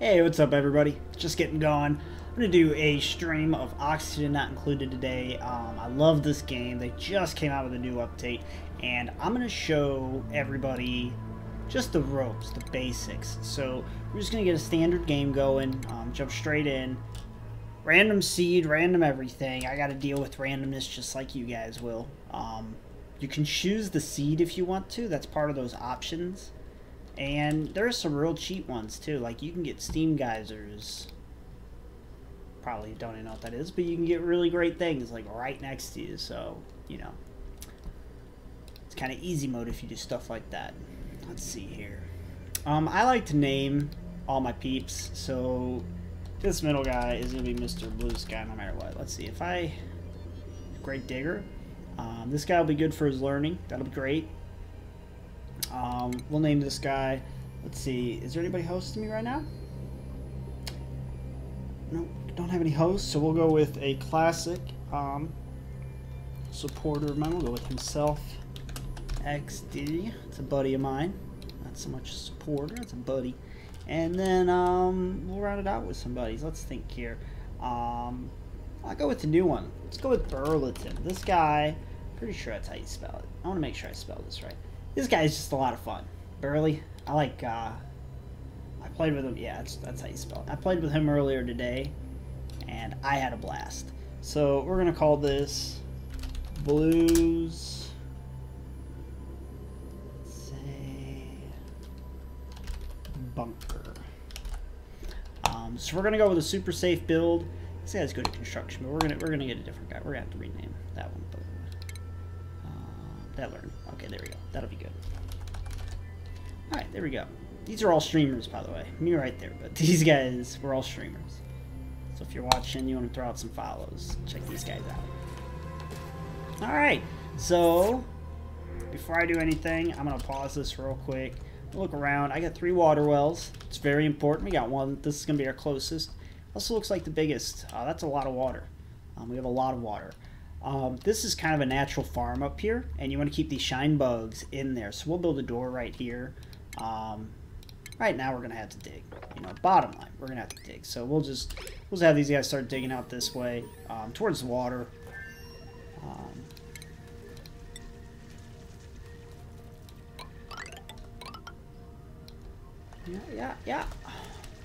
Hey, what's up everybody? Just getting going. I'm going to do a stream of Oxygen Not Included today. I love this game. They just came out with a new update, and I'm going to show everybody just the ropes, the basics. So we're just going to get a standard game going, jump straight in. Random seed, random everything. I got to deal with randomness just like you guys will. You can choose the seed if you want to. That's part of those options. And there are some real cheap ones too. Like you can get steam geysers. Probably don't even know what that is, but you can get really great things like right next to you. So, you know, it's kind of easy mode if you do stuff like that. Let's see here. I like to name all my peeps. So this middle guy is going to be Mrsbluesky no matter what. Let's see if Great Digger. This guy will be good for his learning. That'll be great. We'll name this guy. Let's see. Is there anybody hosting me right now? No, don't have any hosts, so we'll go with a classic supporter of mine. We'll go with himself. XD. It's a buddy of mine. Not so much a supporter. It's a buddy. And then we'll round it out with some buddies. Let's think here. I'll go with the new one. Let's go with Burleton. This guy, pretty sure that's how you spell it. I want to make sure I spell this right. This guy is just a lot of fun. Burley. I like, I played with him. Yeah, that's how you spell it. I played with him earlier today, and I had a blast. So we're going to call this Blues. Let's say Bunker. So we're going to go with a super safe build. This guy's good at construction, but we're gonna get a different guy. We're going to have to rename that one. But, that learned. Okay, there we go. That'll be good. Alright, there we go. These are all streamers, by the way. Me right there, but these guys, we're all streamers. So if you're watching, you want to throw out some follows, check these guys out. Alright, so before I do anything, I'm going to pause this real quick. Look around. I got 3 water wells. It's very important. We got one. This is going to be our closest. Also looks like the biggest. That's a lot of water. We have a lot of water. This is kind of a natural farm up here, and you want to keep these shine bugs in there. So we'll build a door right here. Right now we're going to have to dig. You know, bottom line, we're going to have to dig. So we'll just have these guys start digging out this way, towards the water. Yeah.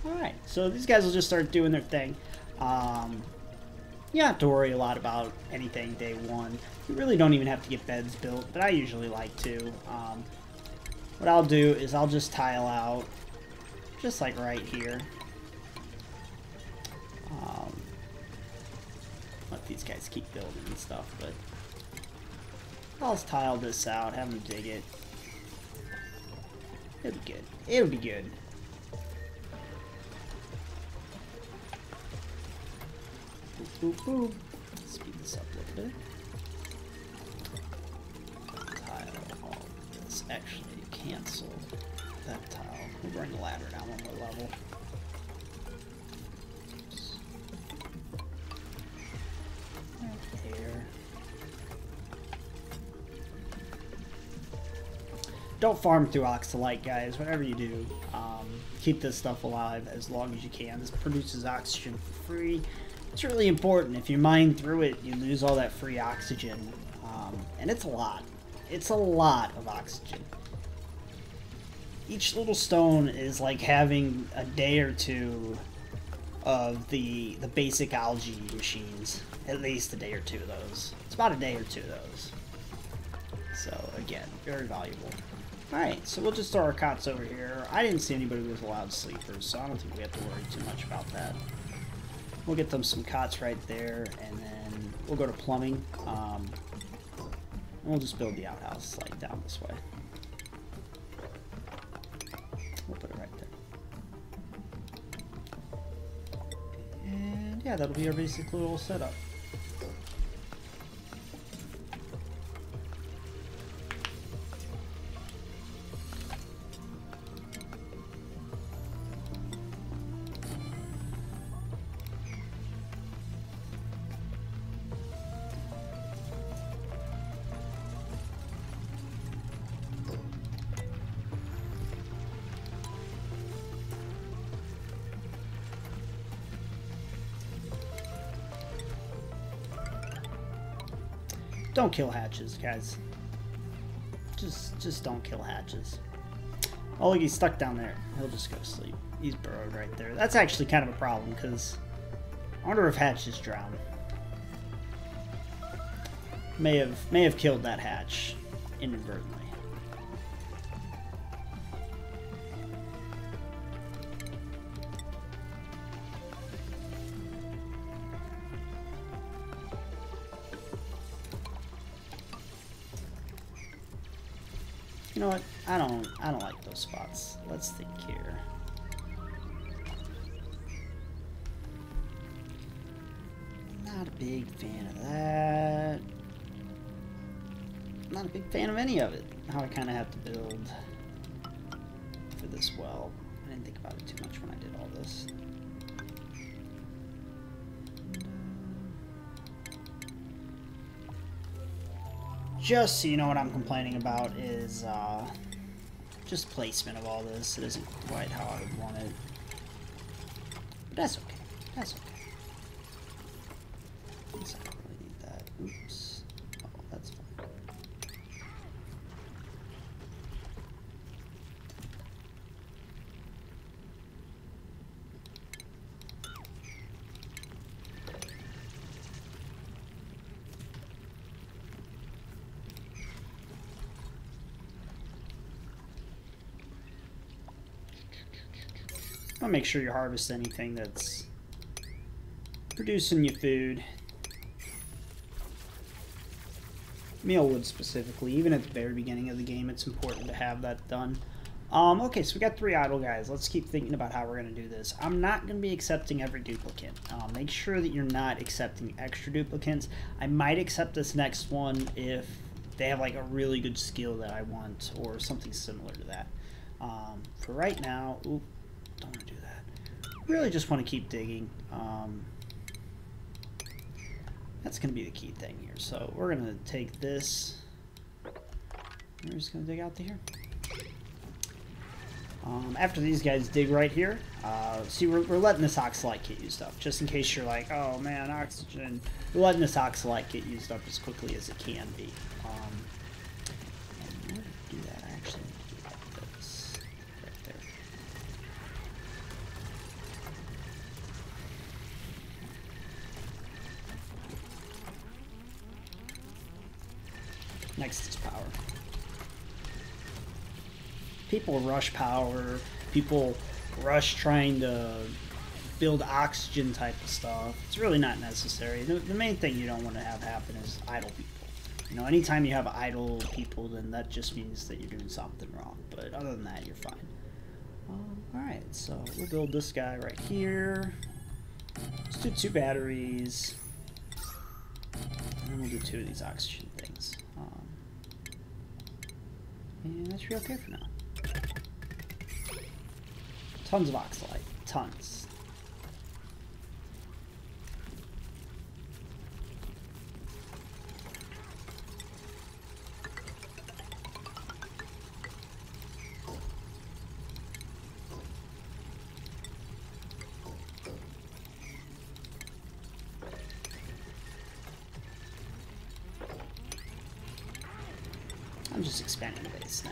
Alright, so these guys will just start doing their thing. You don't have to worry a lot about anything day one. You really don't even have to get beds built, but I usually like to. What I'll do is I'll just tile out, just like right here. Let these guys keep building and stuff, but I'll just tile this out, have them dig it. It'll be good. It'll be good. Boop, boop. Speed this up a little bit. Tile all of this. Actually, cancel that tile. We'll bring the ladder down one more level. Right there. Don't farm through Oxalite, guys. Whatever you do, keep this stuff alive as long as you can. This produces oxygen for free. It's really important. If you mine through it, you lose all that free oxygen. And it's a lot. It's a lot of oxygen. Each little stone is like having a day or two of the basic algae machines. At least a day or two of those. It's about a day or two of those. So, again, very valuable. Alright, so we'll just throw our cots over here. I didn't see anybody who was allowed sleepers, so I don't think we have to worry too much about that. We'll get them some cots right there, and then we'll go to plumbing. And we'll just build the outhouse like down this way. We'll put it right there. And yeah, that'll be our basic little setup. don't kill hatches, guys. Just don't kill hatches. Oh, look, he's stuck down there. He'll just go to sleep. He's burrowed right there. That's actually kind of a problem, because I wonder if hatches drown. May have killed that hatch inadvertently. You know what? I don't like those spots. Let's think here. Not a big fan of that. Not a big fan of any of it. How I kind of have to build for this well. I didn't think about it too much when I did all this. Just so you know, what I'm complaining about is just placement of all this. It isn't quite how I would want it. But that's okay. That's okay. I don't really need that. Oops. Oh, that's fine. I'll make sure you harvest anything that's producing you food. Mealwood specifically. Even at the very beginning of the game, it's important to have that done. Okay, so we got 3 idle guys. Let's keep thinking about how we're going to do this. I'm not going to be accepting every duplicate. Make sure that you're not accepting extra duplicates. I might accept this next one if they have like a really good skill that I want or something similar to that. For right now, oop, don't want to do that. Really just want to keep digging. That's going to be the key thing here. So we're going to take this. We're just going to dig out to here. After these guys dig right here, see, we're letting this oxalite get used up, just in case you're like, oh man, oxygen. We're letting this oxalite get used up as quickly as it can be. And in order to do that, I actually need to do like this right there. Next is power. People rush power, people rush trying to build oxygen type of stuff. It's really not necessary. The main thing you don't want to have happen is idle people. You know, anytime you have idle people, then that just means that you're doing something wrong. But other than that, you're fine. Alright, so we'll build this guy right here. Let's do 2 batteries. And then we'll do 2 of these oxygen things. And that should be okay for now. Tons of oxalite. Tons. I'm just expanding the base now.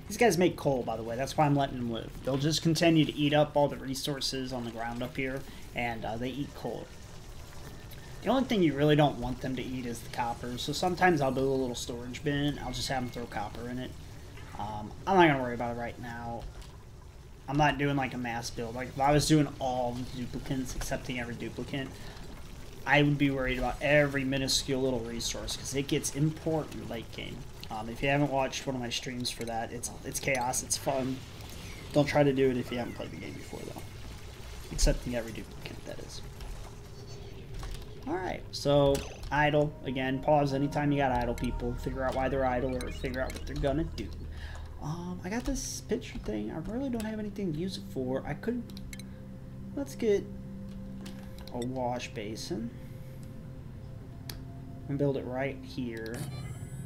These guys make coal, by the way. That's why I'm letting them live. They'll just continue to eat up all the resources on the ground up here, and they eat coal. The only thing you really don't want them to eat is the copper, so sometimes I'll build a little storage bin. I'll just have them throw copper in it. I'm not going to worry about it right now. I'm not doing like a mass build. Like if I was doing all the duplicates, accepting every duplicate, I would be worried about every minuscule little resource, because it gets important late game. If you haven't watched one of my streams for that, it's chaos, it's fun. Don't try to do it if you haven't played the game before, though. Accepting every duplicate, that is. Alright, so idle. Again, pause anytime you got idle people. Figure out why they're idle or figure out what they're gonna do. I got this picture thing. I really don't have anything to use it for. I could... Let's get a wash basin. And build it right here.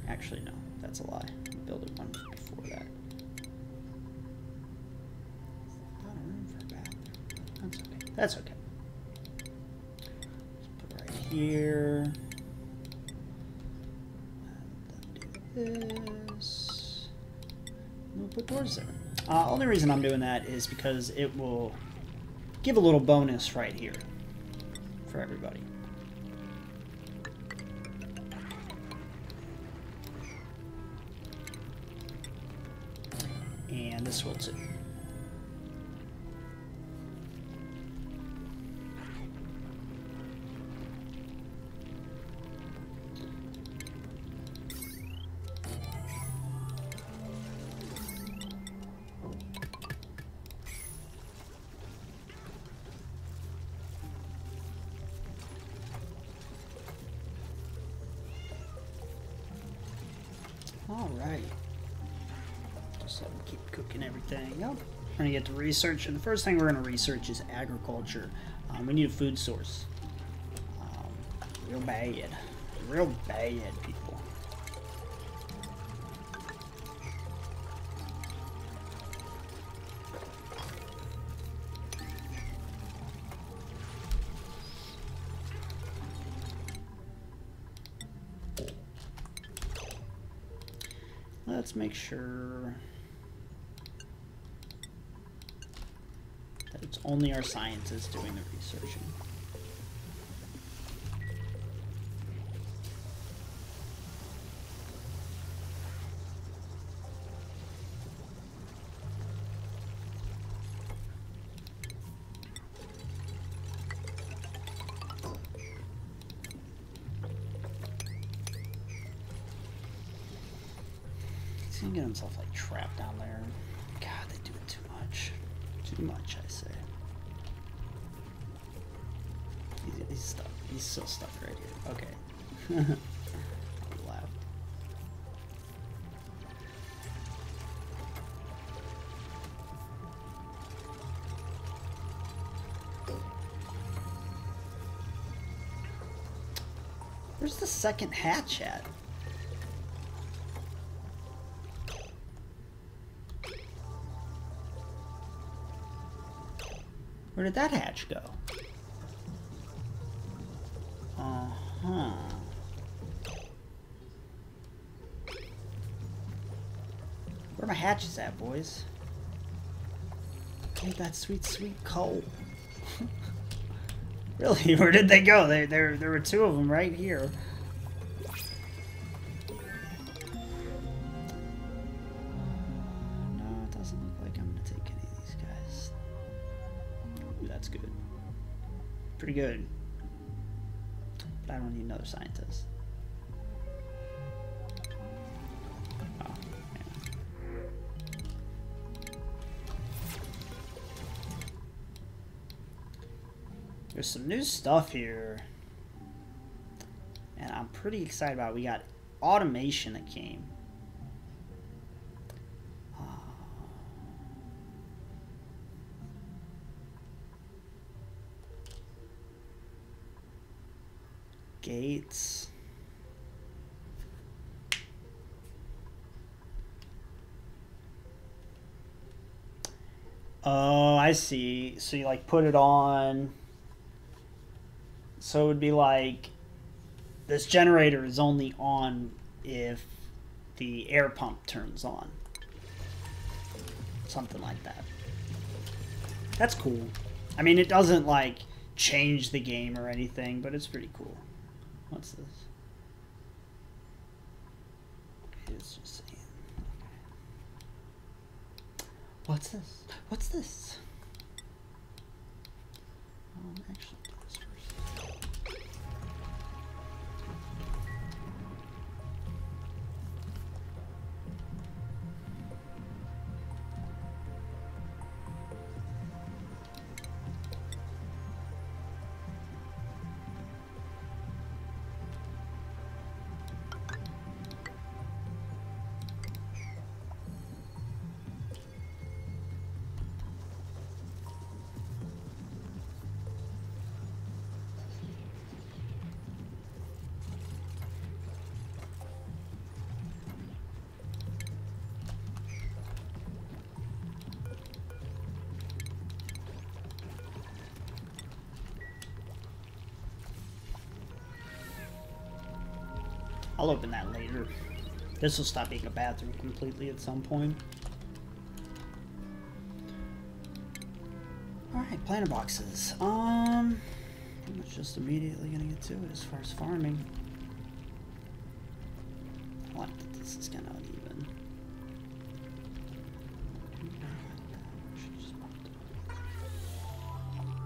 Actually, no, that's a lie. Build it one before that. Not a room for a bathroom. That's okay. That's okay. Let's put it right here. And then do this. We'll put doors there. Only reason I'm doing that is because it will give a little bonus right here for everybody. And this will too. All right. Just let me keep cooking everything up. We're going to get to research, and the first thing we're going to research is agriculture. We need a food source. Real bad. Real bad, people. Let's make sure that it's only our scientists doing the researching. He's gonna get himself like trapped down there. God, they do it too much. Too much, I say. He's stuck. He's still stuck right here. Okay. I laughed. Where's the second hatch at? Where did that hatch go? Uh-huh. Where are my hatches at, boys? Need that sweet, sweet coal. Really? Where did they go? There were two of them right here. No, it doesn't look like I'm gonna take any of these guys. Ooh, that's good. Pretty good. But I don't need another scientist. Oh, man. There's some new stuff here. And I'm pretty excited about it. We got automation that came. Gates. Oh, I see. So you like put it on. So it would be like this generator is only on if the air pump turns on. Something like that. That's cool. I mean, it doesn't like change the game or anything, but it's pretty cool. What's this? It's just saying. Okay. What's this? What's this? Actually, do this first. I'll open that later. This will stop being a bathroom completely at some point. Alright, planter boxes. Pretty much just immediately gonna get to it as far as farming. I like that this is kind of uneven.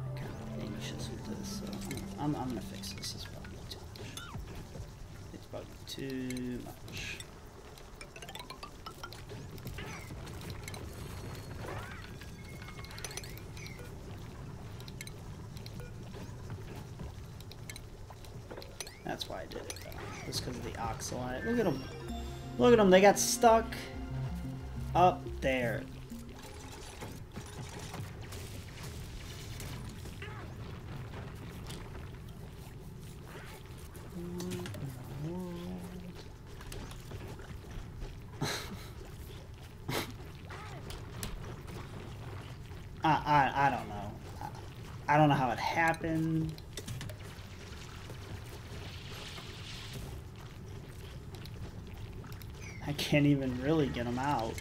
I'm kind of anxious with this, so I'm gonna fix this. It's probably too much. It's probably too much. That's why I did it, though. Just because of the oxalite. Look at them. Look at them. They got stuck up there. I don't know. I don't know how it happened. I can't even really get them out.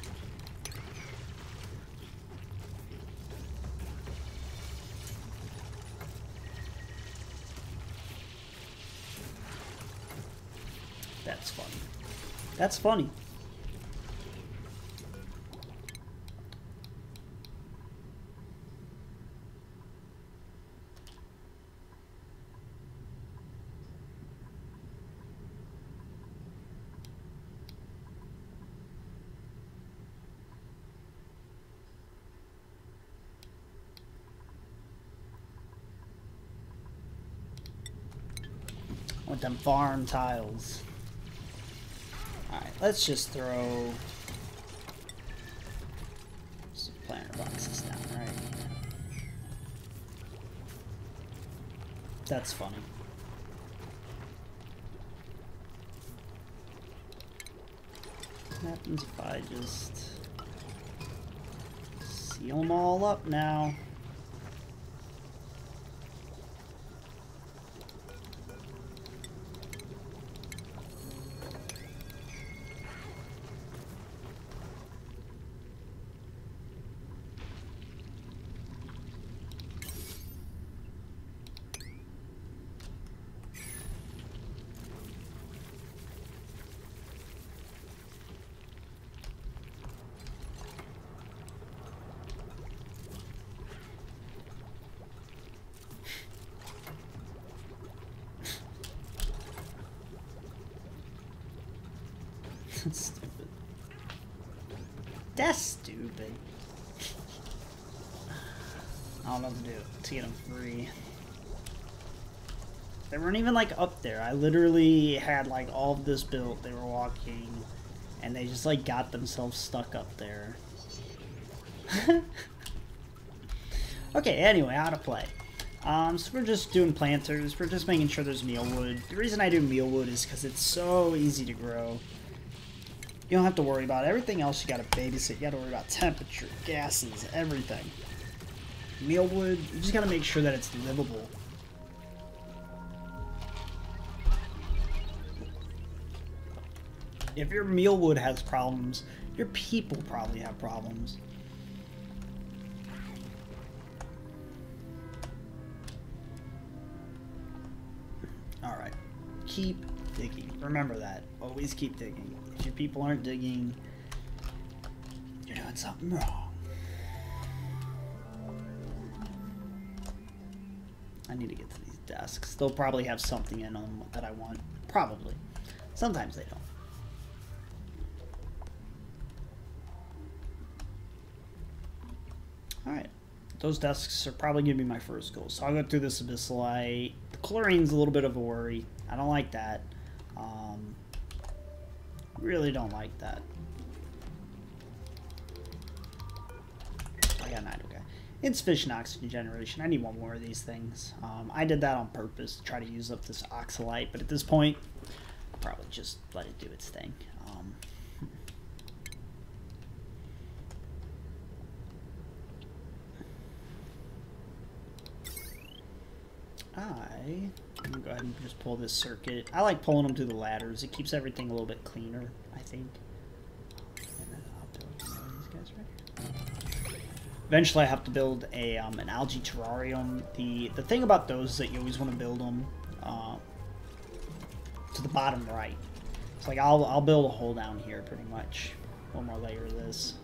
That's funny. That's funny. With them farm tiles. Alright, let's just throw some planter boxes down, right? That's funny. What happens if I just seal them all up now? That's stupid. That's stupid. I don't know what to do to get them free. They weren't even like up there. I literally had like all of this built. They were walking and they just like got themselves stuck up there. Okay, anyway, how to play. So we're just doing planters. We're just making sure there's mealwood. The reason I do mealwood is because it's so easy to grow. You don't have to worry about it. Everything else you gotta babysit. You gotta worry about temperature, gases, everything. Mealwood, you just gotta make sure that it's livable. If your mealwood has problems, your people probably have problems. Alright. Keep digging. Remember that. Always keep digging. If your people aren't digging, you're doing something wrong. I need to get to these desks. They'll probably have something in them that I want. Probably. Sometimes they don't. Alright. Those desks are probably going to be my first goal. So I'll go through this abyssalite. The chlorine's a little bit of a worry. I don't like that. Really don't like that. I got 9, okay. Insufficient oxygen generation. I need one more of these things. I did that on purpose to try to use up this oxalite, but at this point, I'll probably just let it do its thing. I'm gonna go ahead and just pull this circuit. I like pulling them through the ladders. It keeps everything a little bit cleaner, I think. And then I'll build one of these guys right here. Eventually I have to build a an algae terrarium. The thing about those is that you always want to build them to the bottom right. It's like I'll build a hole down here pretty much. One more layer of this.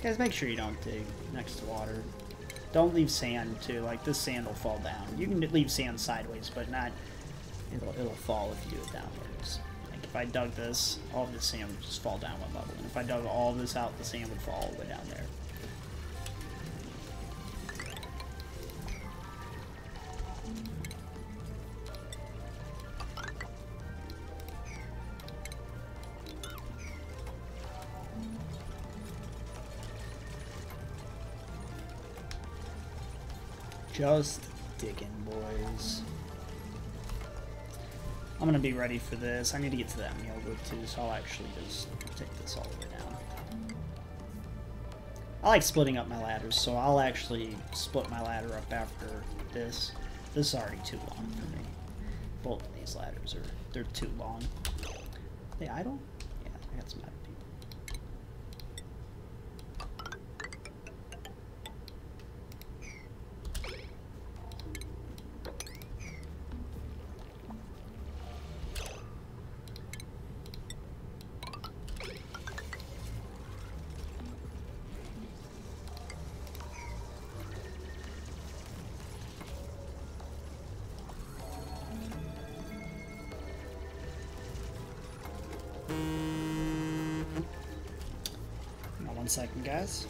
Guys, make sure you don't dig next to water. Don't leave sand too. Like this sand will fall down. You can leave sand sideways, but not. It'll fall if you do it downwards. Like if I dug this, all of the sand would just fall down one level, and if I dug all of this out, the sand would fall all the way down there. Just digging, boys. I'm gonna be ready for this. I need to get to that meal wood too, so I'll actually just take this all the way down. I like splitting up my ladders, so I'll actually split my ladder up after this. This is already too long for me. Both of these ladders they're too long. Are they idle? Yeah, I got some idle people. One second, guys.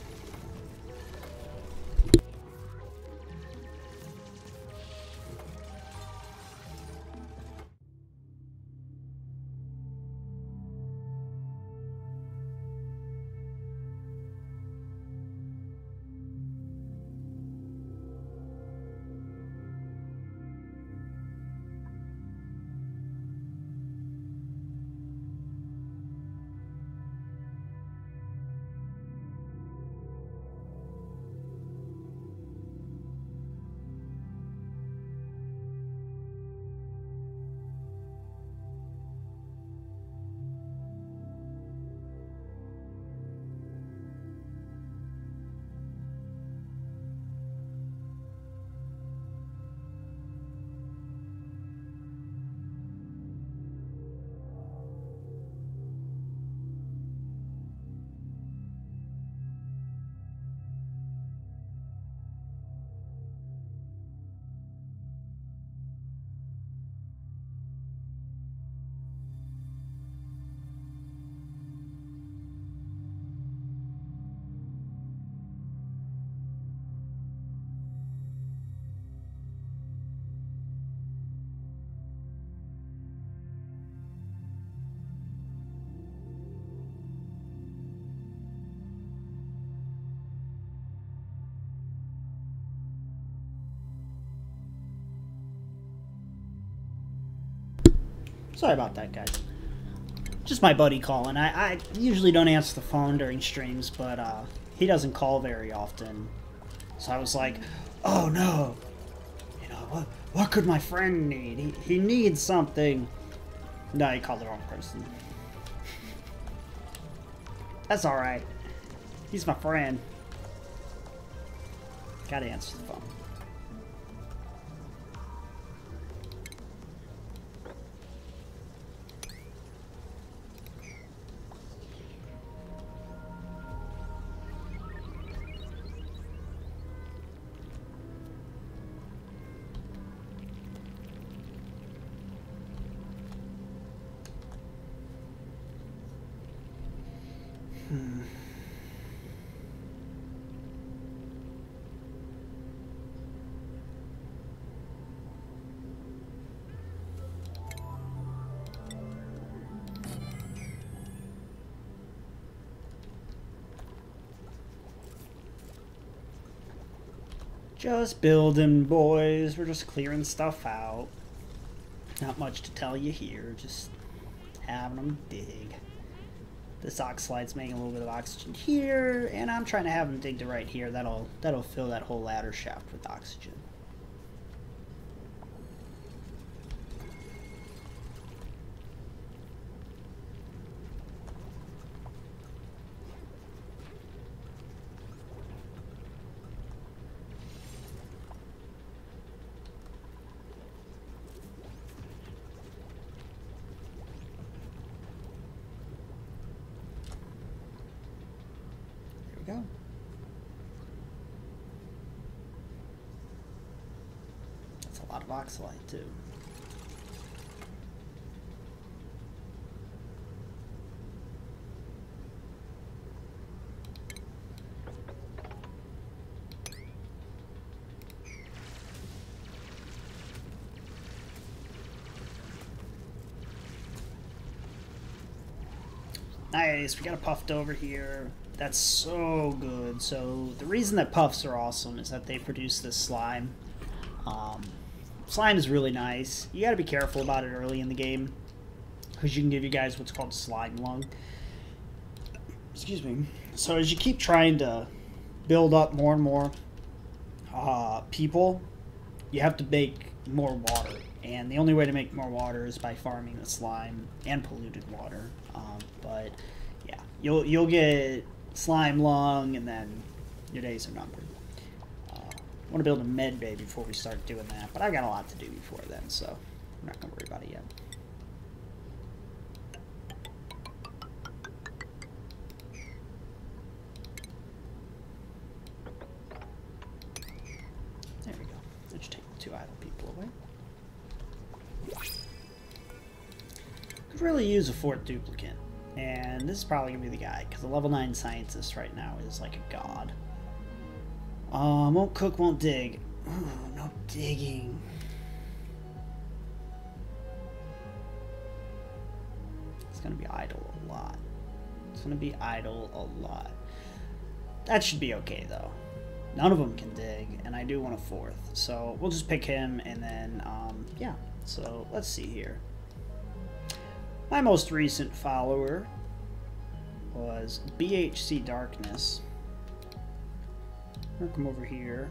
Sorry about that, guys. Just my buddy calling. I usually don't answer the phone during streams, but he doesn't call very often. So I was like, oh no. You know, what could my friend need? He needs something. No, he called the wrong person. That's alright. He's my friend. Gotta answer the phone. Just building, boys. We're just clearing stuff out. Not much to tell you here, just having them dig. This ox slide's making a little bit of oxygen here, and I'm trying to have them dig to right here. That'll fill that whole ladder shaft with oxygen. Go. That's a lot of oxalite too. Nice, we got a puffed over here. That's so good. So the reason that puffs are awesome is that they produce this slime. Slime is really nice. You got to be careful about it early in the game because you can give you guys what's called slime lung. Excuse me. So as you keep trying to build up more and more people, you have to make more water. And the only way to make more water is by farming the slime and polluted water. But yeah, you'll get slime lung, and then your days are numbered. I want to build a med bay before we start doing that, but I've got a lot to do before then, so I'm not going to worry about it yet. There we go. Let's take the 2 idle people away. Could really use a 4th duplicate. And this is probably going to be the guy, because the level 9 scientist right now is like a god. Won't cook, won't dig. Ooh, no digging. It's going to be idle a lot. It's going to be idle a lot. That should be okay, though. None of them can dig, and I do want a 4th. So we'll just pick him, and then, yeah. So let's see here. My most recent follower was BHC Darkness. I'll come over here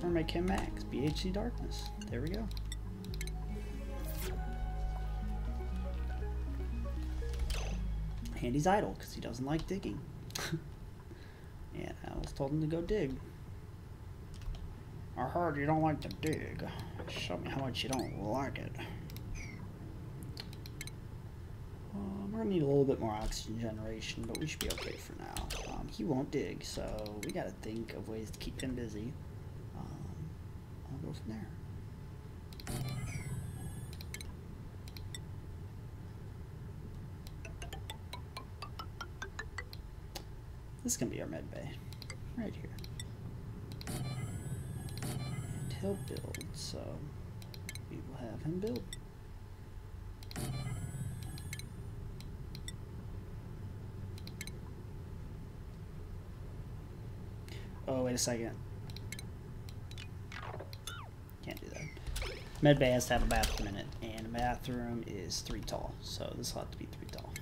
or make him max. BHC Darkness. There we go. And he's idle because he doesn't like digging. And I was told him to go dig. I heard you don't like to dig. Show me how much you don't like it. We're going to need a little bit more oxygen generation, but we should be okay for now. He won't dig, so we got to think of ways to keep him busy. I'll go from there. This is going to be our med bay, right here. And he'll build, so we will have him build. Oh, wait a second. Can't do that. Medbay has to have a bathroom in it, and a bathroom is 3 tall, so this will have to be 3 tall.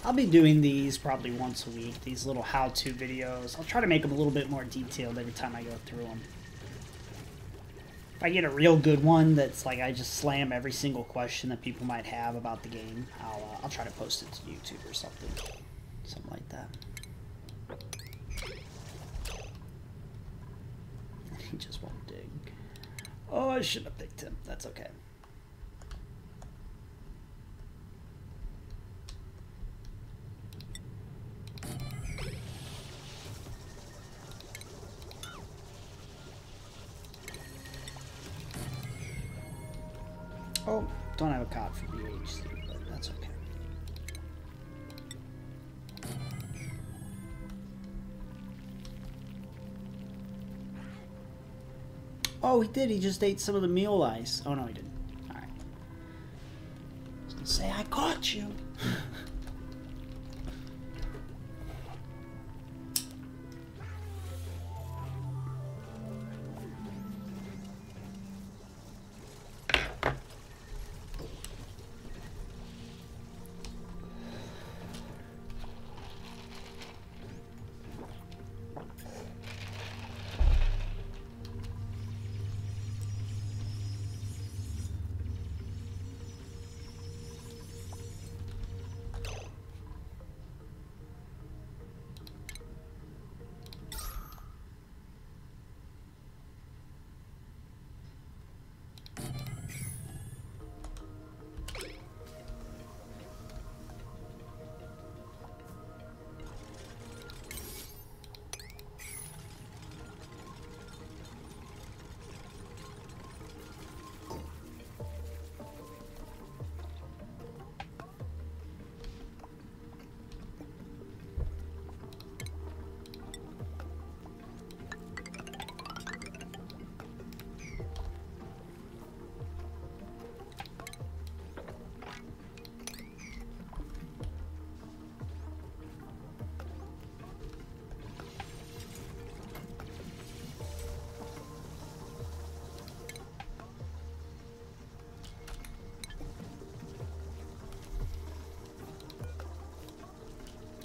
I'll be doing these probably once a week, these little how-to videos. I'll try to make them a little bit more detailed every time I go through them. If I get a real good one that's like I just slam every single question that people might have about the game, I'll try to post it to YouTube or something. Something like that. He just won't dig. Oh, I shouldn't have picked him. That's okay. Oh, don't have a cop for the HC, but that's okay. Oh, he did. He just ate some of the meal ice. Oh, no, he didn't. All right. I was going to say, I caught you.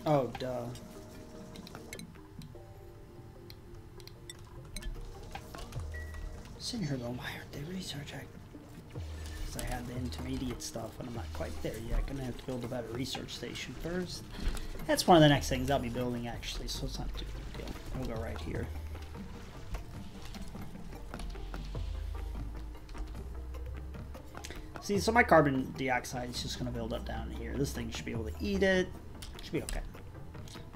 Oh, duh. Sitting here going, why aren't they research? Because I had the intermediate stuff and I'm not quite there yet. Gonna have to build a better research station first. That's one of the next things I'll be building actually, so it's not too big a deal. We'll go right here. See, so my carbon dioxide is just gonna build up down here. This thing should be able to eat it. Should be okay.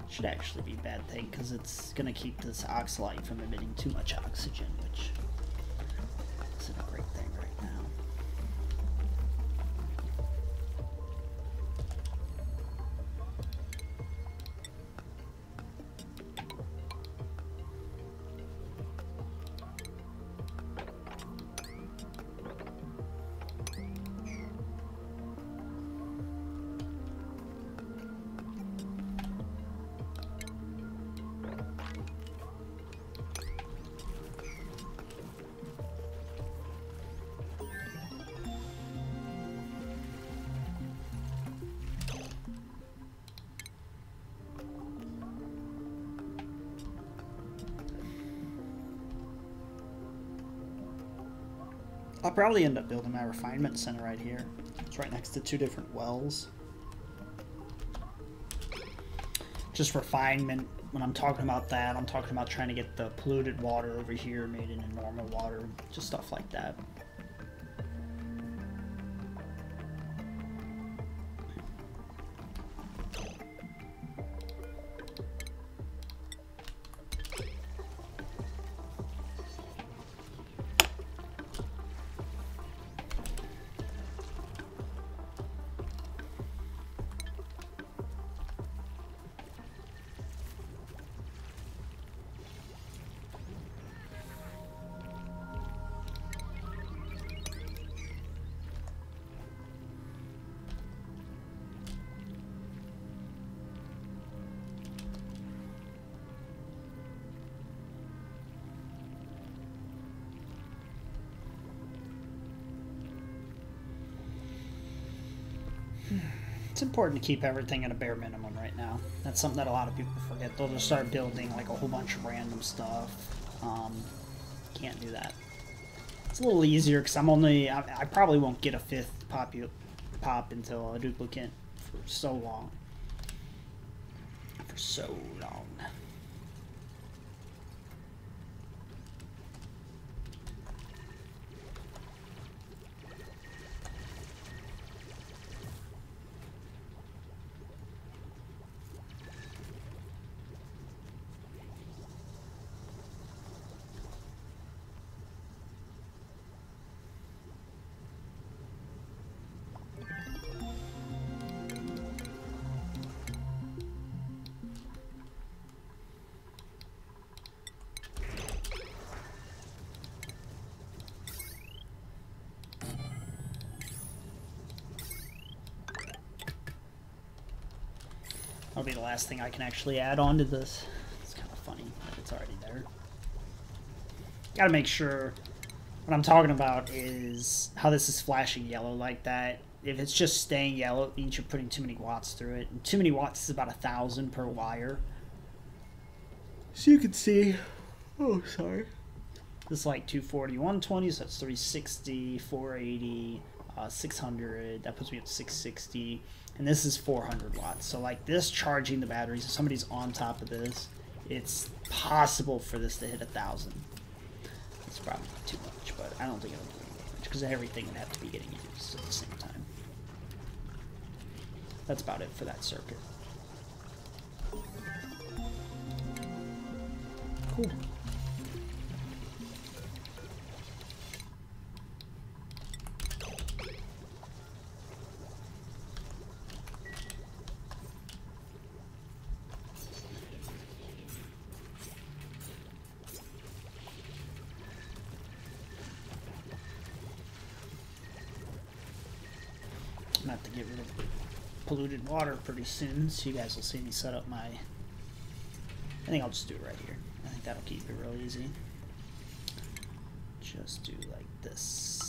Should actually be a bad thing because it's going to keep this oxalite from emitting too much oxygen, which isn't a great thing right now. I'll probably end up building my refinement center right here. It's right next to two different wells. Just refinement. When I'm talking about that, I'm talking about trying to get the polluted water over here made into normal water. Just stuff like that. It's important to keep everything at a bare minimum right now. That's something that a lot of people forget. They'll just start building like a whole bunch of random stuff. Can't do that. It's a little easier because I probably won't get a 5th pop until a duplicate for so long. For so long. be the last thing I can actually add on to this. It's kind of funny that it's already there. Gotta make sure what I'm talking about is how this is flashing yellow like that. If it's just staying yellow, it means you're putting too many watts through it. And too many watts is about 1,000 per wire. So you can see, oh, sorry. This is like 240, 120, so that's 360, 480, 600. That puts me at 660. And this is 400 watts. So like this charging the batteries, if somebody's on top of this, it's possible for this to hit 1,000. It's probably not too much, but I don't think it'll do much because everything would have to be getting used at the same time. That's about it for that circuit. Cool. I'm gonna have to get rid of polluted water pretty soon, so you guys will see me set up my... I think I'll just do it right here. I think that'll keep it real easy. Just do like this.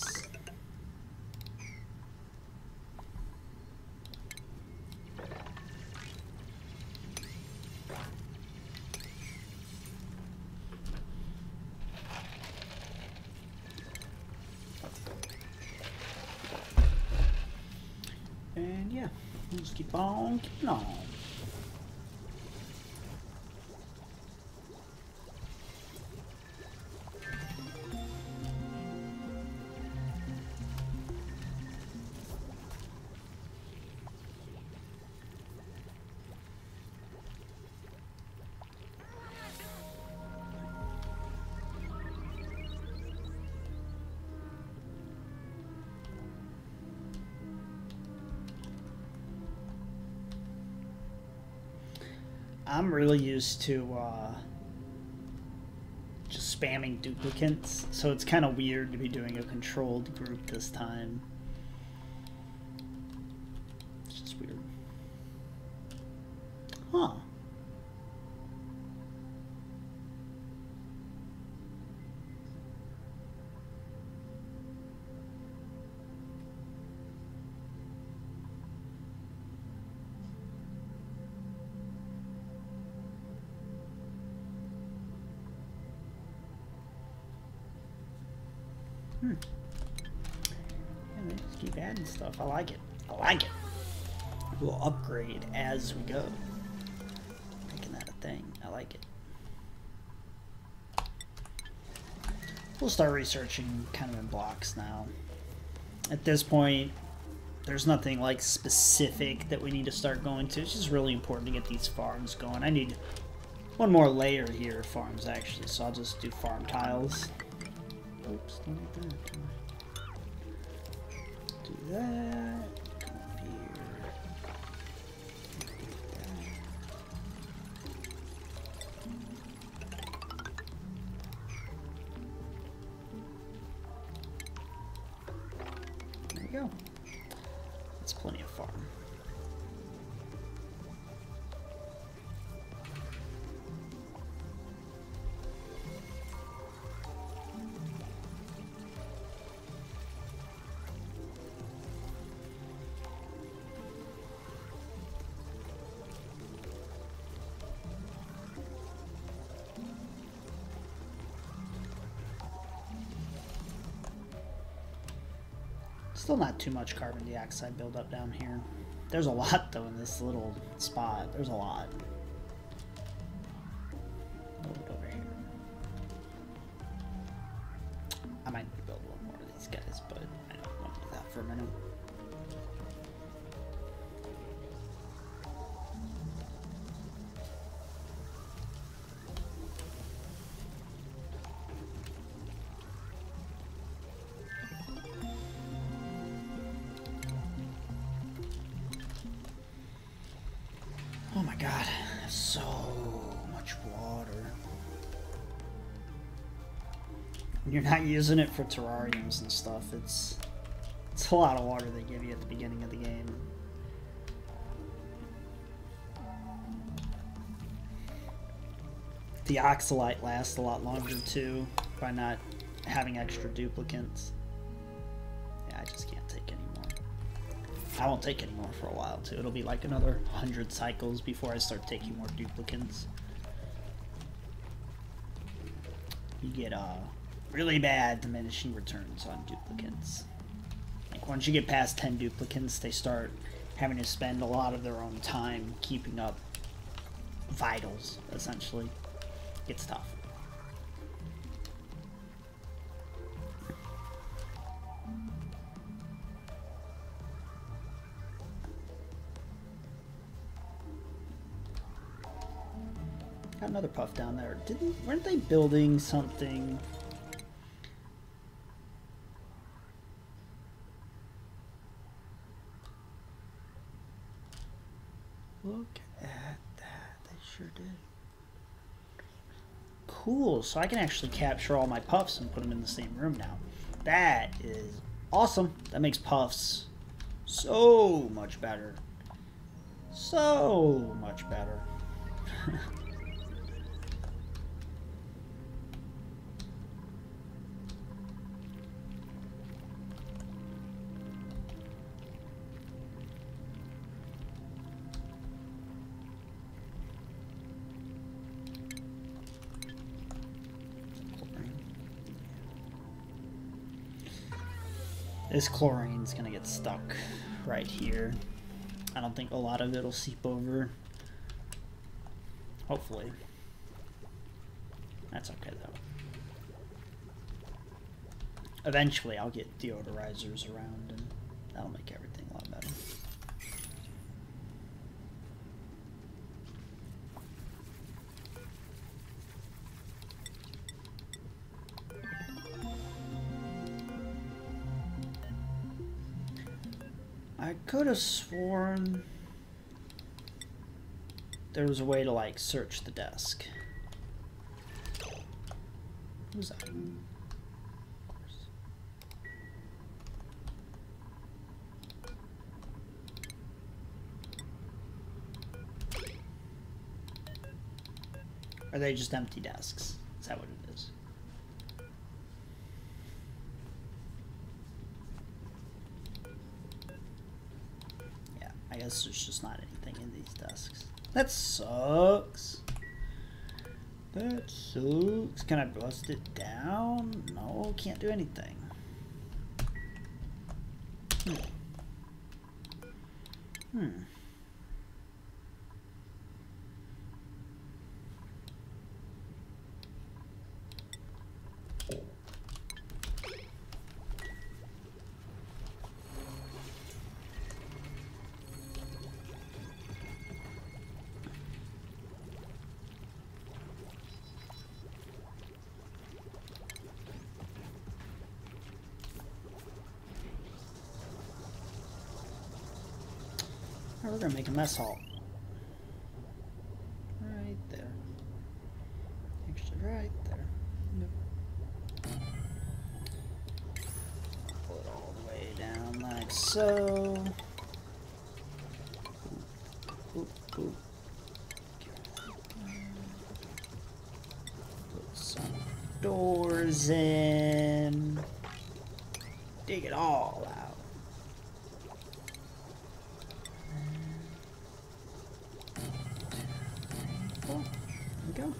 And yeah, we'll just keep on keeping on. I'm really used to just spamming duplicates, so it's kind of weird to be doing a controlled group this time. It's just weird. Huh. Yeah, they just keep adding stuff. I like it. I like it. We'll upgrade as we go. Making that a thing. I like it. We'll start researching kind of in blocks now. At this point, there's nothing like specific that we need to start going to. It's just really important to get these farms going. I need one more layer here of farms actually, so I'll just do farm tiles. Oops, don't do that. Do that. Come up here. There we go. That's plenty of farm. Still not too much carbon dioxide buildup down here. There's a lot though in this little spot. There's a lot. Move it over here. I might build one more of these guys, but I don't want to do that for a minute. Oh my god, so much water. When you're not using it for terrariums and stuff, it's a lot of water they give you at the beginning of the game. The Oxalite lasts a lot longer too by not having extra duplicates. Yeah, I just can't take any more. I won't take any more for a while too. It'll be like another 100 cycles before I start taking more duplicates. You get really bad diminishing returns on duplicates. Like once you get past 10 duplicates, they start having to spend a lot of their own time keeping up vitals, essentially. It's tough. Got another puff down there. Weren't they building something? Look at that. They sure did. Cool. So I can actually capture all my puffs and put them in the same room now. That is awesome. That makes puffs so much better. So much better. This chlorine's gonna get stuck right here. I don't think a lot of it'll seep over. Hopefully. That's okay though. Eventually I'll get deodorizers around and that'll make everything a lot better. I could have sworn there was a way to like search the desk. Who's that? Of course. Are they just empty desks? Is that what it is? I guess there's just not anything in these desks. That sucks. That sucks. Can I bust it down? No, can't do anything. We're gonna make a mess hall. Right there. Actually, right there. Nope. Pull it all the way down like so. Oop, oop, oop. Put some doors in. Dig it all out. Go.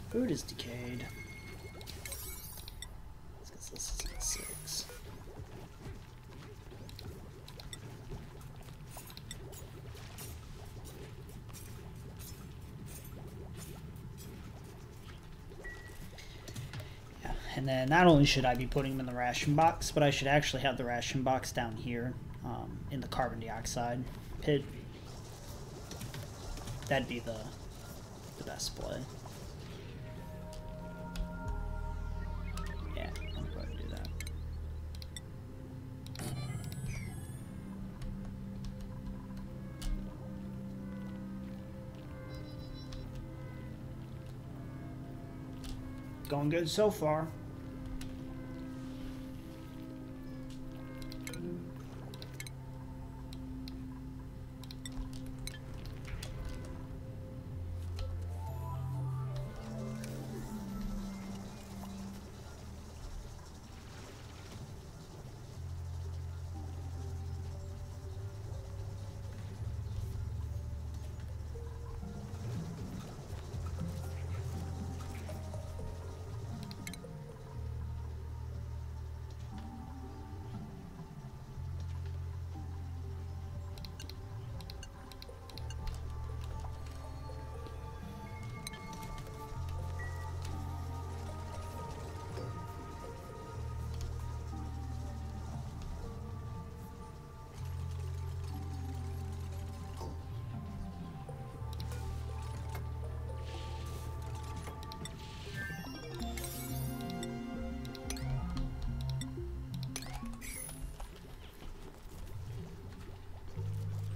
Food is decayed. This is at 6. And then not only should I be putting them in the ration box, but I should actually have the ration box down here in the carbon dioxide pit. That'd be the best play. Yeah, I'm going to do that. Going good so far.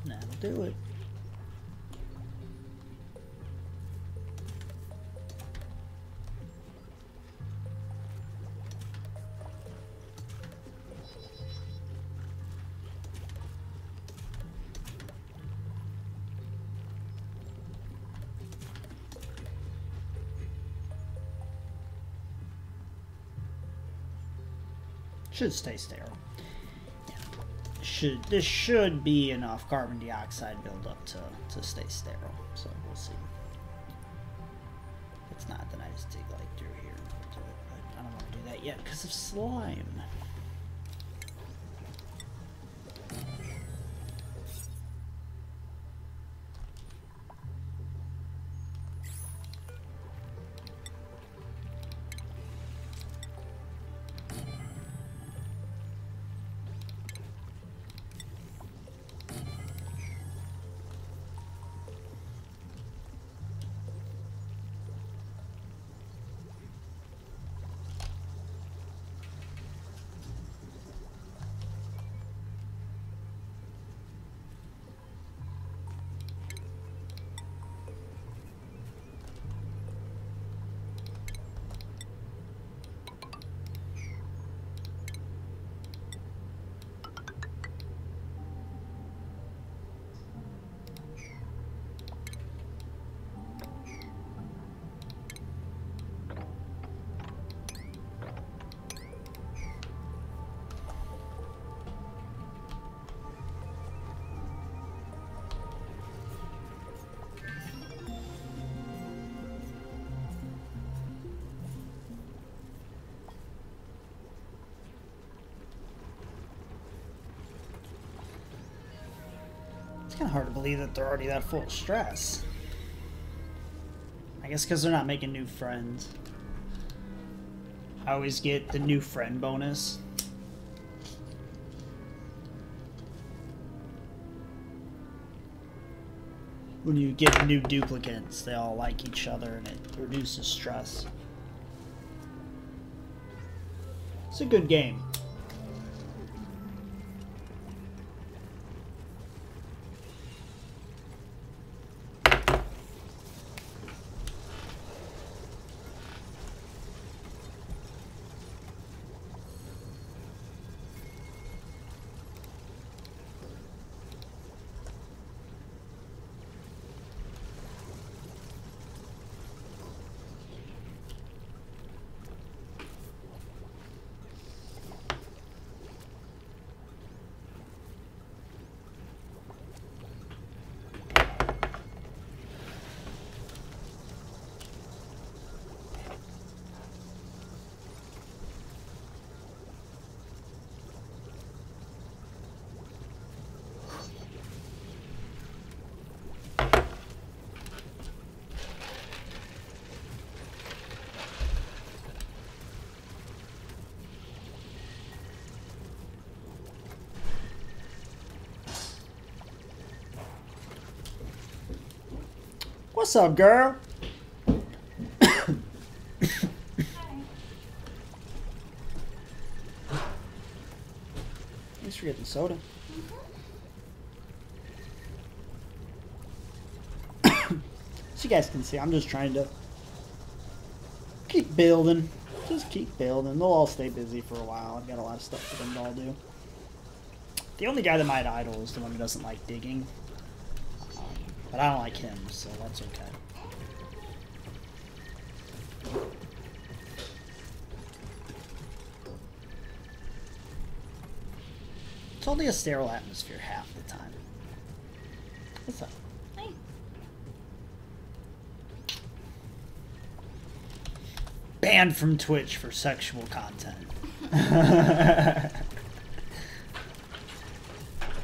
That'll do it. Should stay sterile. Yeah. This should be enough carbon dioxide buildup to stay sterile. So we'll see. If it's not, then I just dig like through here and do it. But I don't want to do that yet because of slime. It's kind of hard to believe that they're already that full of stress. I guess because they're not making new friends. I always get the new friend bonus. When you get new duplicates, they all like each other and it reduces stress. It's a good game. What's up, girl? Thanks for getting soda. So you guys can see, I'm just trying to Keep building. Just keep building. They'll all stay busy for a while. I've got a lot of stuff for them to all do. The only guy that might idle is the one who doesn't like digging. But I don't like him, so that's okay. It's only a sterile atmosphere half the time. What's up? Hey. Banned from Twitch for sexual content.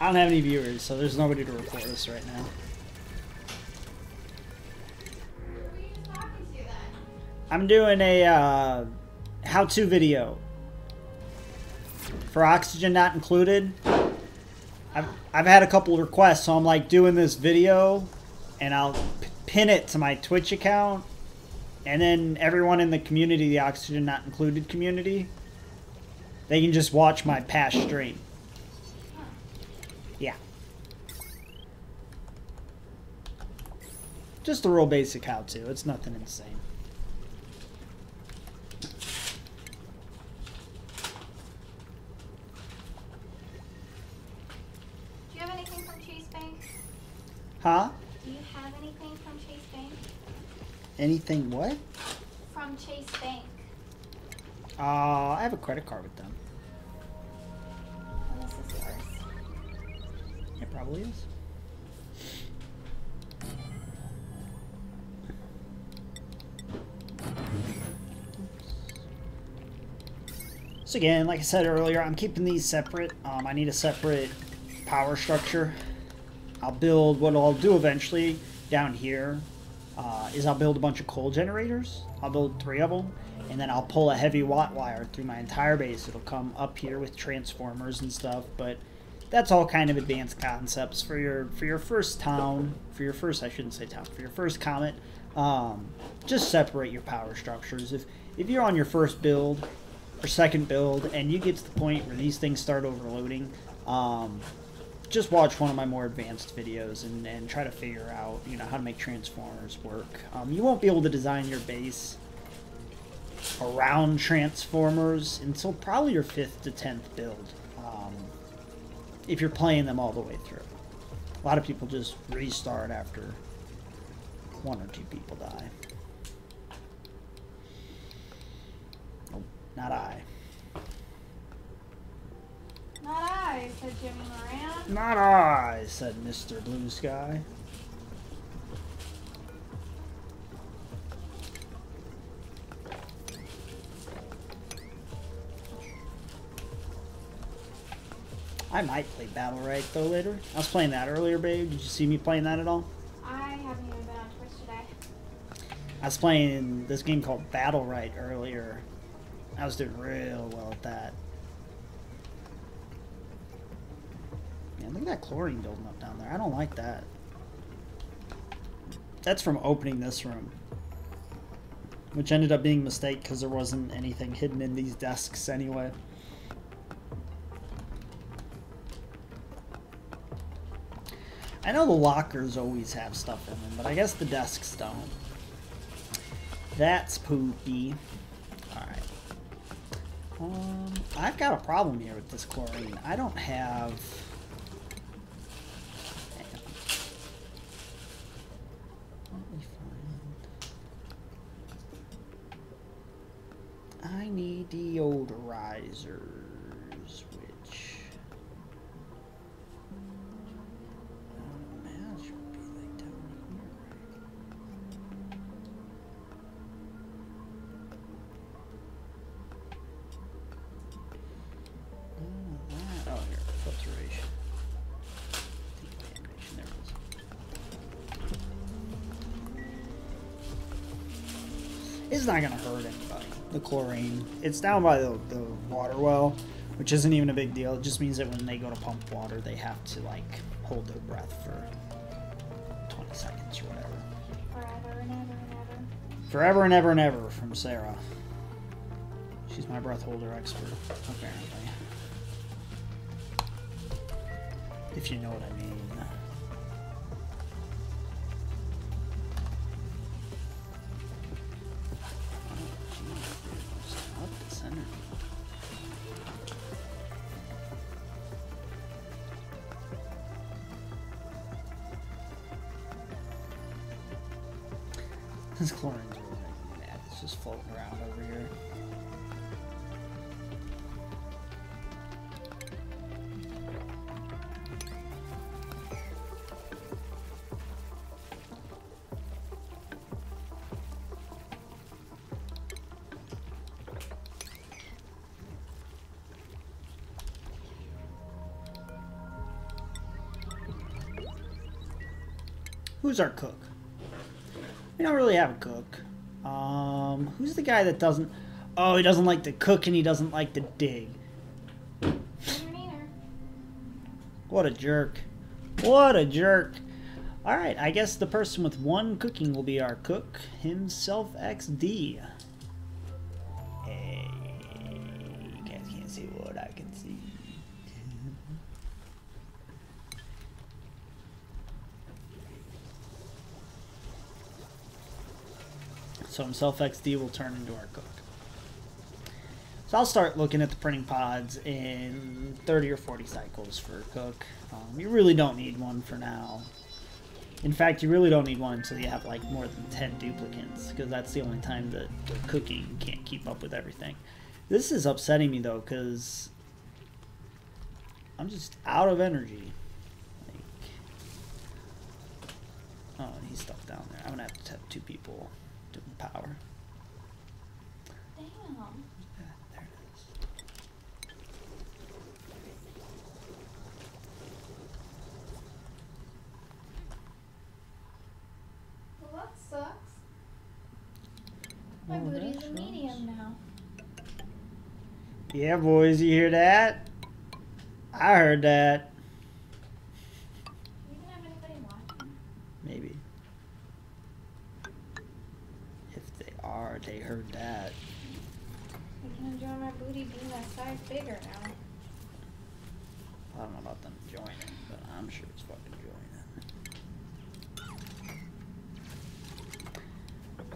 I don't have any viewers, so there's nobody to report us right now. Who are you talking to then? I'm doing a how-to video for Oxygen Not Included. I've had a couple of requests, so I'm like doing this video, and I'll pin it to my Twitch account, and then everyone in the community, the Oxygen Not Included community, they can just watch my past stream. Yeah. Just a real basic how-to. It's nothing insane. Do you have anything from Chase Bank? Huh? Do you have anything from Chase Bank? Anything what? From Chase Bank. I have a credit card with them. And this is yours. It probably is. So again, like I said earlier, I'm keeping these separate. I need a separate power structure. I'll build, what I'll do eventually down here is I'll build a bunch of coal generators. I'll build 3 of them, and then I'll pull a heavy watt wire through my entire base. It'll come up here with transformers and stuff, but that's all kind of advanced concepts for your first town, for your first, I shouldn't say town, for your first comet. Just separate your power structures. If you're on your first build or second build and you get to the point where these things start overloading, just watch one of my more advanced videos and try to figure out, you know, how to make transformers work. You won't be able to design your base around transformers until probably your 5th to 10th build, if you're playing them all the way through. A lot of people just restart after 1 or 2 people die. Oh, not I. Not I, said Jimmy Moran. Not I, said Mr. Blue Sky. I might play Battle Right though later. I was playing that earlier, babe. Did you see me playing that at all? I haven't even been on Twitch today. I was playing this game called Battle Right earlier. I was doing real well at that. Man, look at that chlorine building up down there. I don't like that. That's from opening this room, which ended up being a mistake because there wasn't anything hidden in these desks anyway. I know the lockers always have stuff in them, but I guess the desks don't. That's poopy. Alright. I've got a problem here with this chlorine. I don't have... Hang on. Let me find... I need deodorizers, which... It's not going to hurt anybody, the chlorine. It's down by the water well, which isn't even a big deal. It just means that when they go to pump water, they have to, like, hold their breath for 20 seconds or whatever. Forever and ever and ever. Forever and ever and ever, from Sarah. She's my breath holder expert, apparently. If you know what I mean. This chlorine's really making me mad. It's just floating around over here. Who's our cook? We don't really have a cook. Who's the guy that doesn't... Oh, he doesn't like to cook and he doesn't like to dig. What a jerk. What a jerk. Alright, I guess the person with one cooking will be our cook himself, XD. Hey, you guys can't see what I can see. So himself XD will turn into our cook. So I'll start looking at the printing pods in 30 or 40 cycles for a cook. You really don't need one for now. In fact, you really don't need one until you have like more than 10 duplicates, because that's the only time that the cooking can't keep up with everything. This is upsetting me though, because I'm just out of energy. Like, oh, and he's stuck down there. I'm gonna have to have 2 people doing power. Damn. Yeah, there it is. Well, that sucks. My Oh, booty's that a medium now. Yeah, boys, you hear that? I heard that. You don't have anybody watching? Maybe. If they are, they heard that. I can enjoy my booty being a size bigger now. I don't know about them joining, but I'm sure it's fucking joining.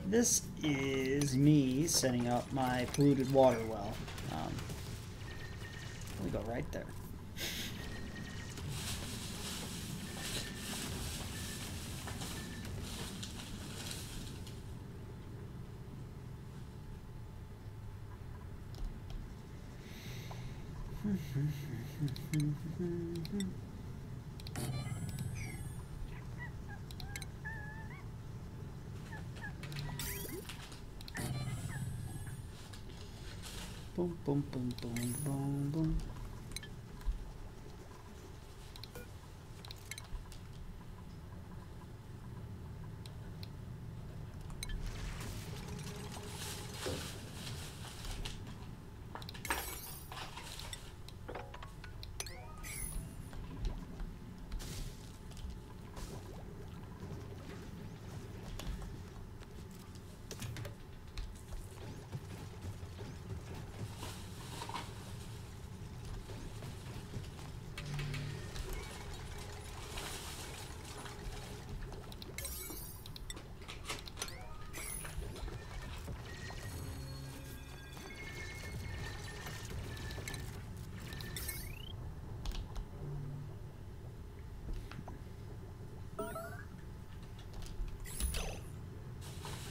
This is me setting up my polluted water well. We go right there. Boom, boom, boom, boom, boom, boom.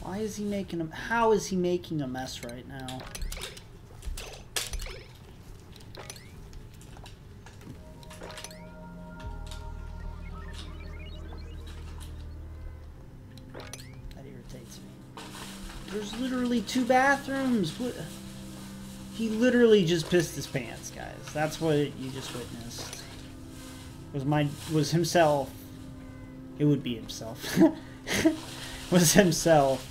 Why is he making a... How is he making a mess right now? That irritates me. There's literally 2 bathrooms. What? He literally just pissed his pants, guys. That's what you just witnessed. Was himself. It would be himself. Was himself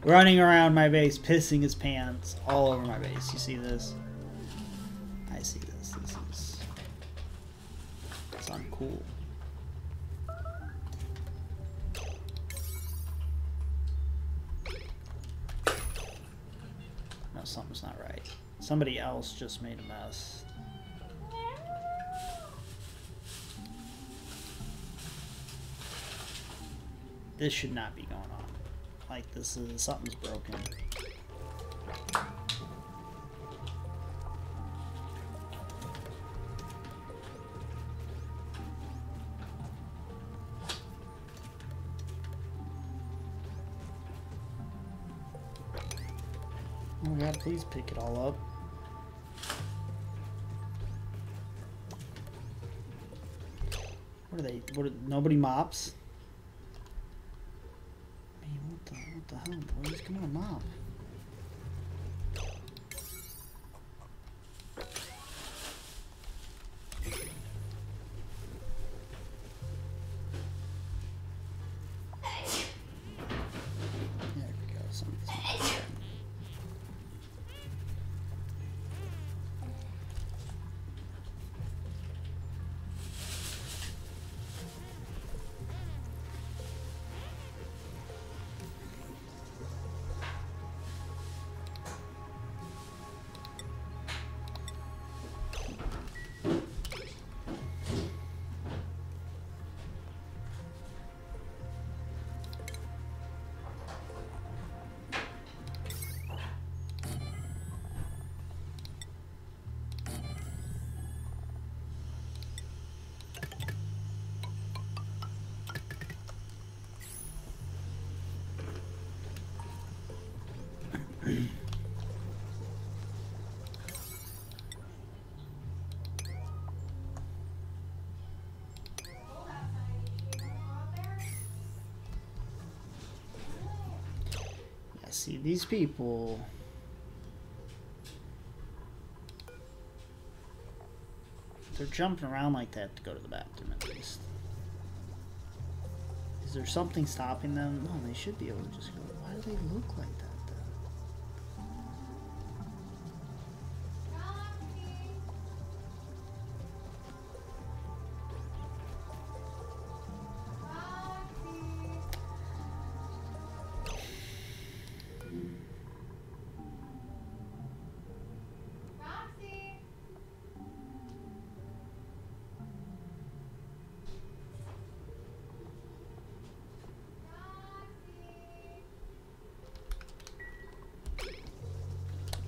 running around my base, pissing his pants all over my base. You see this? I see this. It's uncool. No, something's not right. Somebody else just made a mess. This should not be going on. Like, something's broken. my god, please pick it all up. What are they? Nobody mops? Man, what the hell, boys? Come on, mop. There we go. Somebody's mopping. See, these people, they're jumping around like that to go to the bathroom at least. Is there something stopping them? No, they should be able to just go. Why do they look like that though?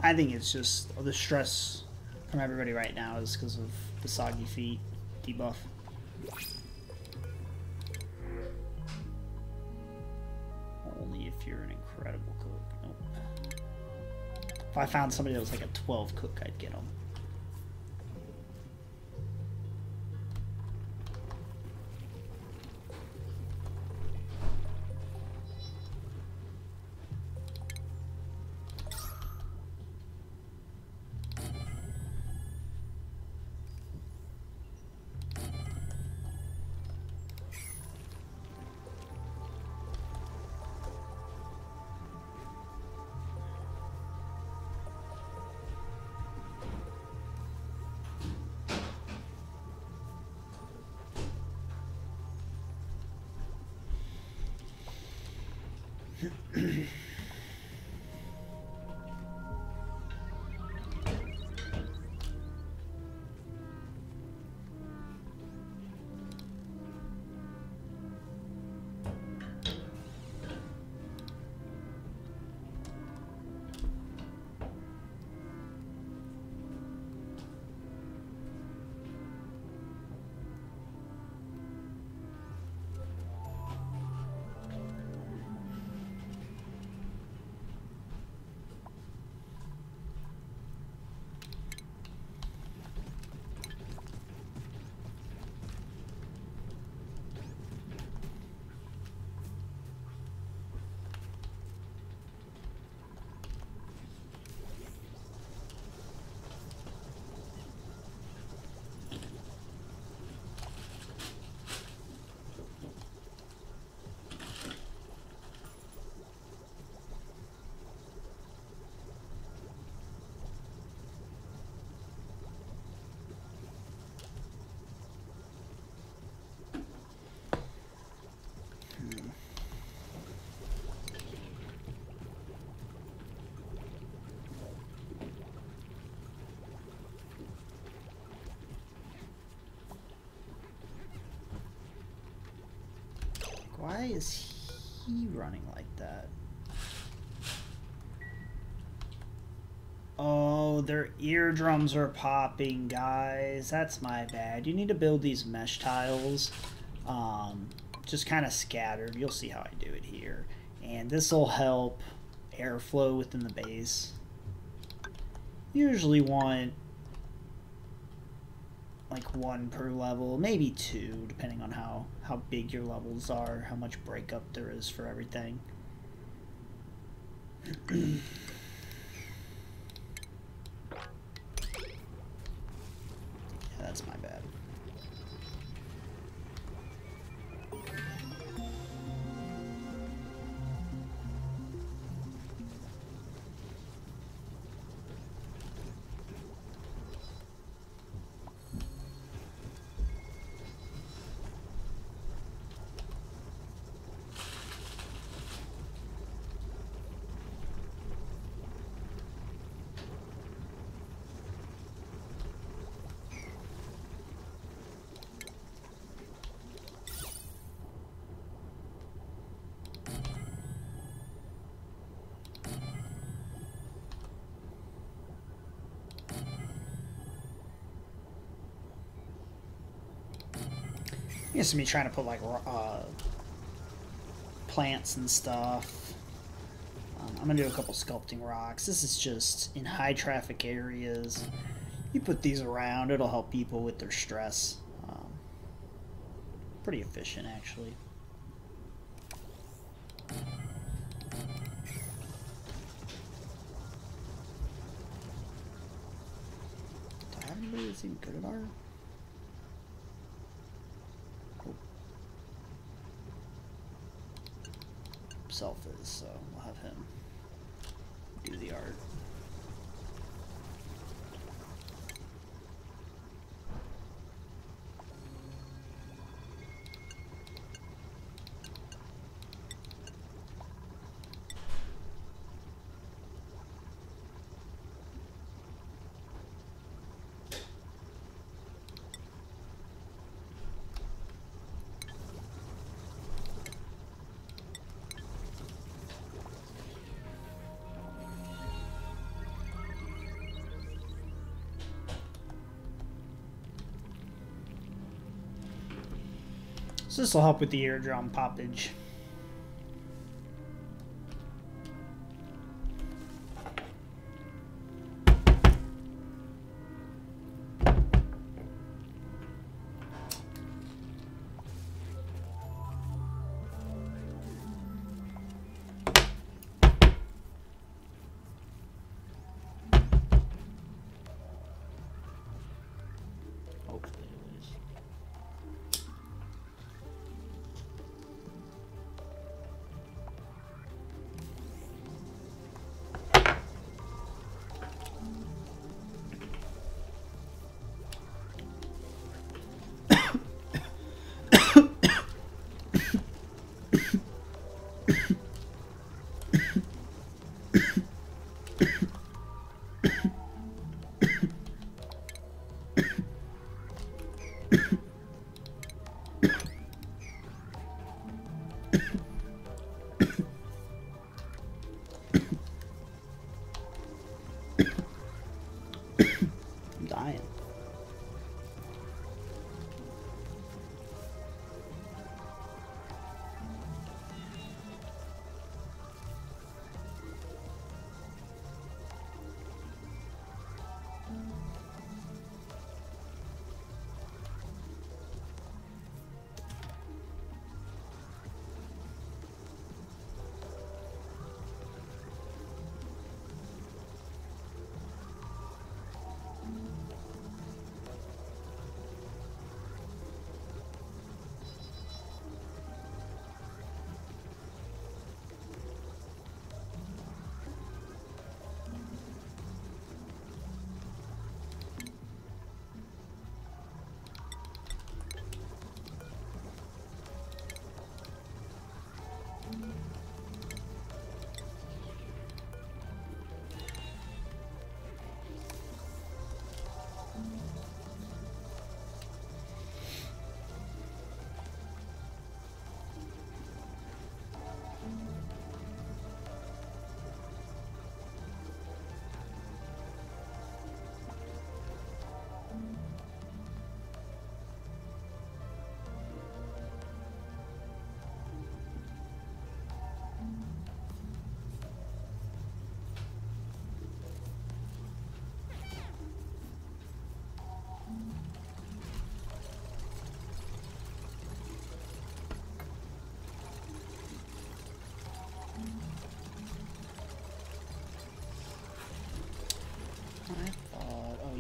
I think it's just the stress from everybody right now is because of the soggy feet debuff. Only if you're an incredible cook. Nope. If I found somebody that was like a 12 cook, I'd get them. Why is he running like that? Oh, their eardrums are popping, guys. That's my bad. You need to build these mesh tiles. Just kind of scattered. You'll see how I do it here. And this will help airflow within the base. Usually want like 1 per level, maybe 2, depending on how big your levels are, how much breakup there is for everything. Yeah, that's my bad. It's me trying to put like plants and stuff. I'm gonna do a couple sculpting rocks. This is just in high traffic areas. You put these around, it'll help people with their stress. Pretty efficient, actually. Do I have anybody that's even good at art? Self is, so we'll have him do the art. So this will help with the eardrum poppage.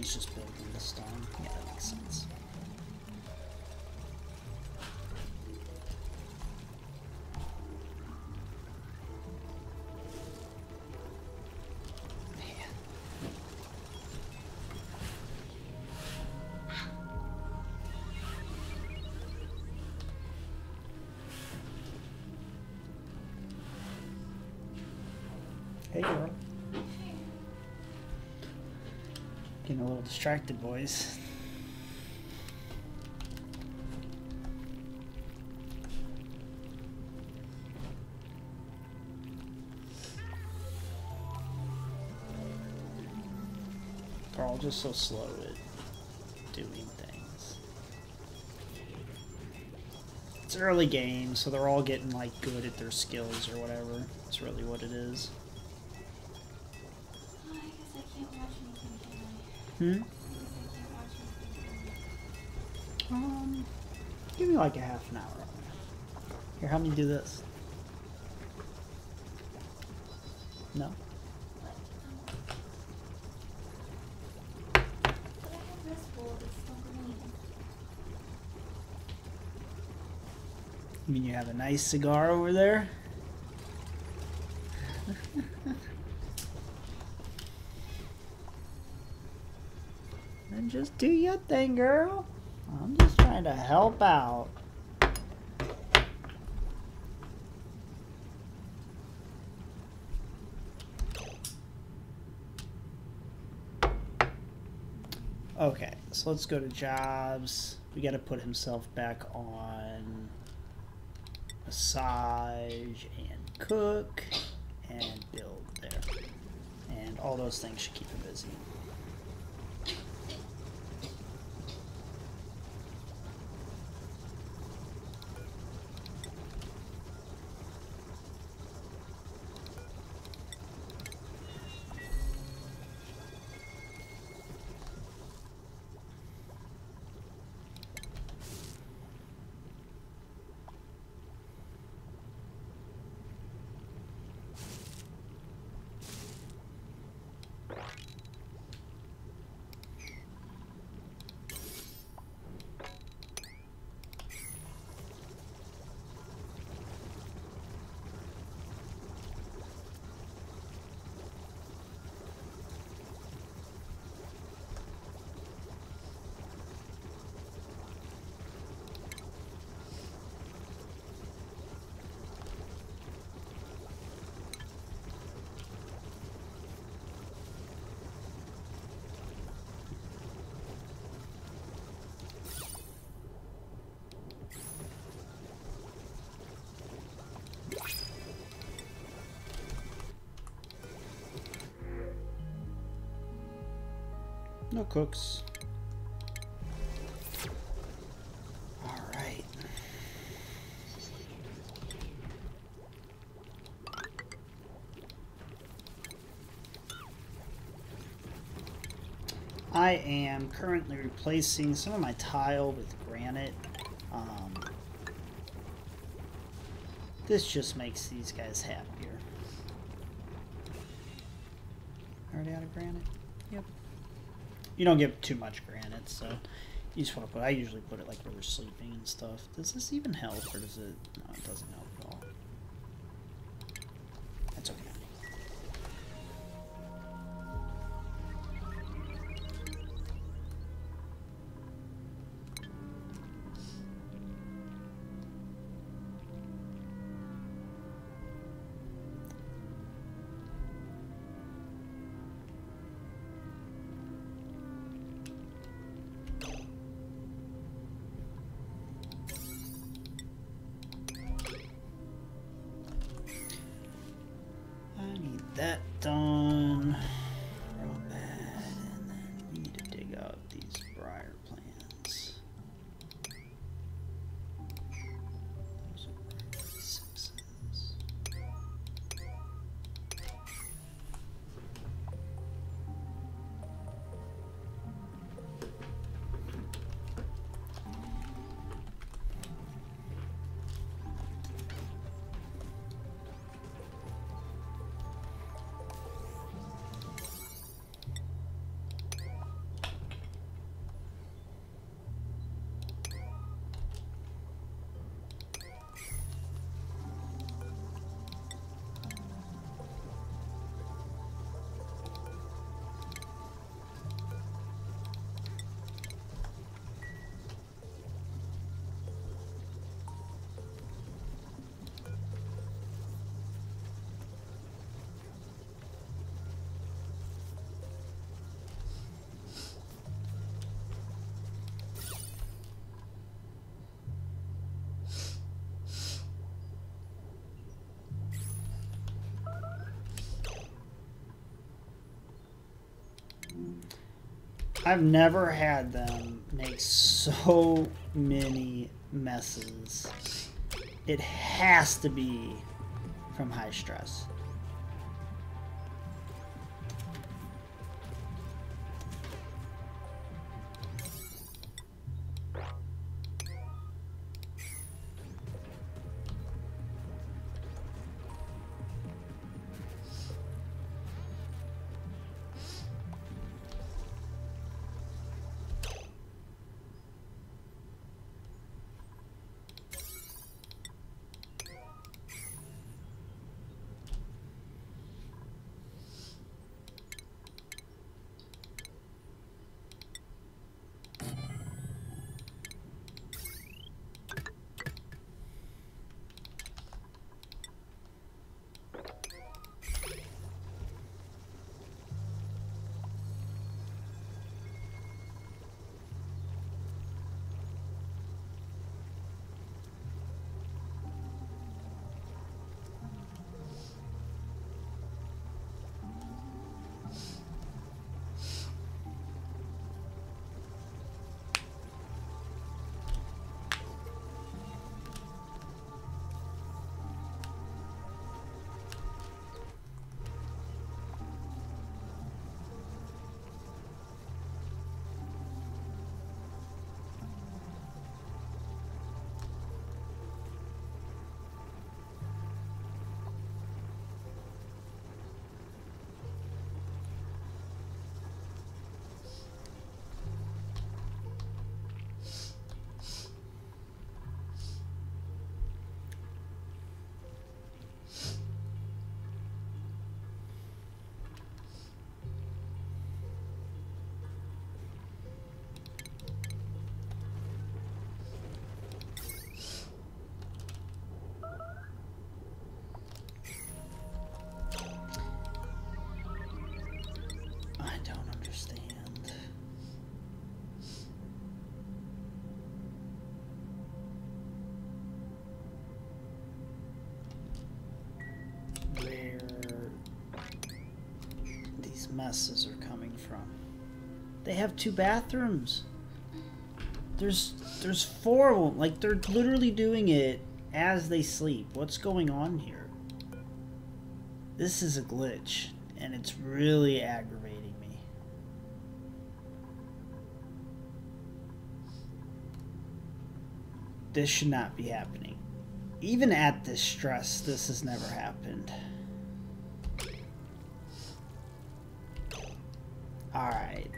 he's just building the stone. Yeah, that makes sense. Hey, girl. Getting a little distracted, boys. They're all just so slow at doing things. It's early game, so they're all getting like good at their skills or whatever. That's really what it is. Hmm? Give me like a half an hour. Here, help me do this. No? You mean you have a nice cigar over there? Then just do your thing, girl. I'm just trying to help out. Okay, so let's go to jobs. We got to put himself back on massage and cook and build there. And all those things should keep him busy. No cooks. All right. I am currently replacing some of my tile with granite. This just makes these guys happier. Already out of granite? Yep. You don't get too much granite, so you just want to put, I usually put it like where they're sleeping and stuff. Does this even help, or does it? No, it doesn't help at all. That's okay. I've never had them make so many messes. It has to be from high stress. Messes are coming from. They have 2 bathrooms. There's 4 of them. Like, they're literally doing it as they sleep. What's going on here? This is a glitch, and it's really aggravating me. This should not be happening. Even at this stress, this has never happened. Alright.